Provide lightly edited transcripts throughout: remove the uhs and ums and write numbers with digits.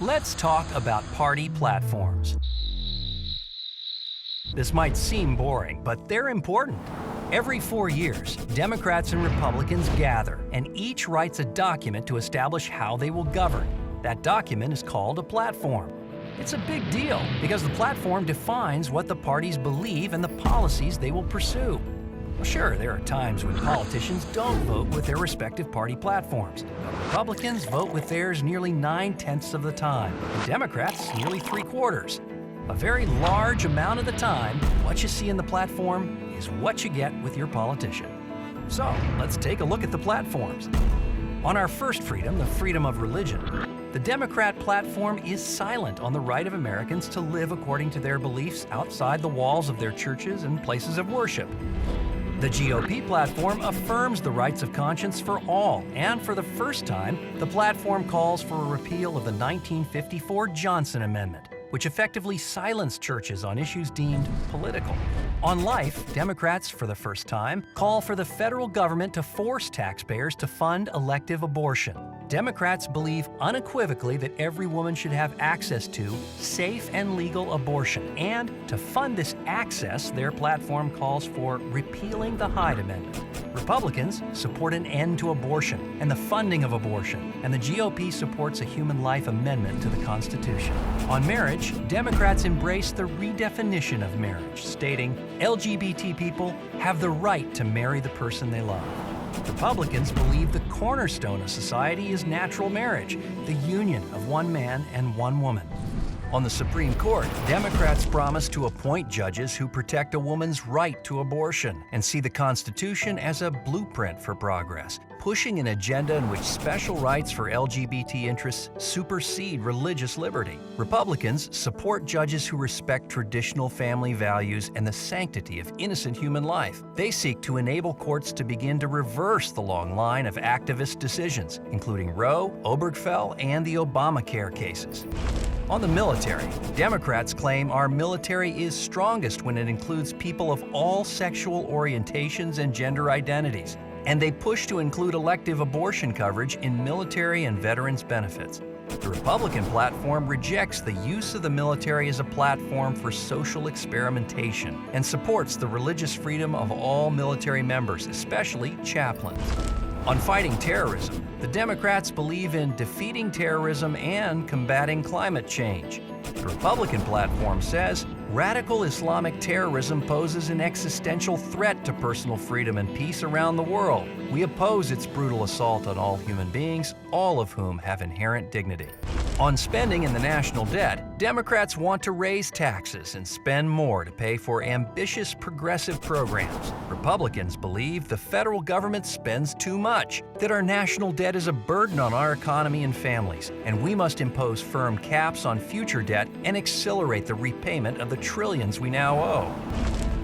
Let's talk about party platforms. This might seem boring, but they're important. Every 4 years, Democrats and Republicans gather, and each writes a document to establish how they will govern. That document is called a platform. It's a big deal because the platform defines what the parties believe and the policies they will pursue. Well, sure, there are times when politicians don't vote with their respective party platforms, but Republicans vote with theirs nearly 9/10 of the time, and Democrats nearly 3/4. A very large amount of the time, what you see in the platform is what you get with your politician. So, let's take a look at the platforms. On our first freedom, the freedom of religion, the Democrat platform is silent on the right of Americans to live according to their beliefs outside the walls of their churches and places of worship. The GOP platform affirms the rights of conscience for all, and for the first time, the platform calls for a repeal of the 1954 Johnson Amendment, which effectively silenced churches on issues deemed political. On life, Democrats, for the first time, call for the federal government to force taxpayers to fund elective abortion. Democrats believe unequivocally that every woman should have access to safe and legal abortion, and to fund this access, their platform calls for repealing the Hyde Amendment. Republicans support an end to abortion and the funding of abortion, and the GOP supports a human life amendment to the Constitution. On marriage, Democrats embrace the redefinition of marriage, stating LGBT people have the right to marry the person they love. Republicans believe the cornerstone of society is natural marriage, the union of one man and one woman. On the Supreme Court, Democrats promise to appoint judges who protect a woman's right to abortion and see the Constitution as a blueprint for progress, pushing an agenda in which special rights for LGBT interests supersede religious liberty. Republicans support judges who respect traditional family values and the sanctity of innocent human life. They seek to enable courts to begin to reverse the long line of activist decisions, including Roe, Obergefell, and the Obamacare cases. On the military, Democrats claim our military is strongest when it includes people of all sexual orientations and gender identities, and they push to include elective abortion coverage in military and veterans benefits. The Republican platform rejects the use of the military as a platform for social experimentation and supports the religious freedom of all military members, especially chaplains. On fighting terrorism, the Democrats believe in defeating terrorism and combating climate change. The Republican platform says radical Islamic terrorism poses an existential threat to personal freedom and peace around the world. We oppose its brutal assault on all human beings, all of whom have inherent dignity. On spending and the national debt, Democrats want to raise taxes and spend more to pay for ambitious progressive programs. Republicans believe the federal government spends too much, that our national debt is a burden on our economy and families, and we must impose firm caps on future debt and accelerate the repayment of the trillions we now owe.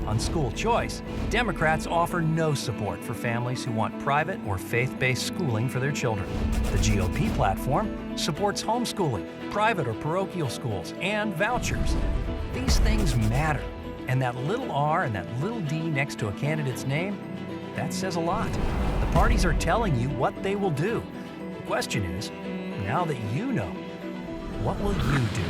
On school choice, Democrats offer no support for families who want private or faith-based schooling for their children. The GOP platform supports homeschooling, private or parochial schools, and vouchers. These things matter, and that little r and that little d next to a candidate's name, that says a lot. The parties are telling you what they will do. The question is, now that you know, what will you do?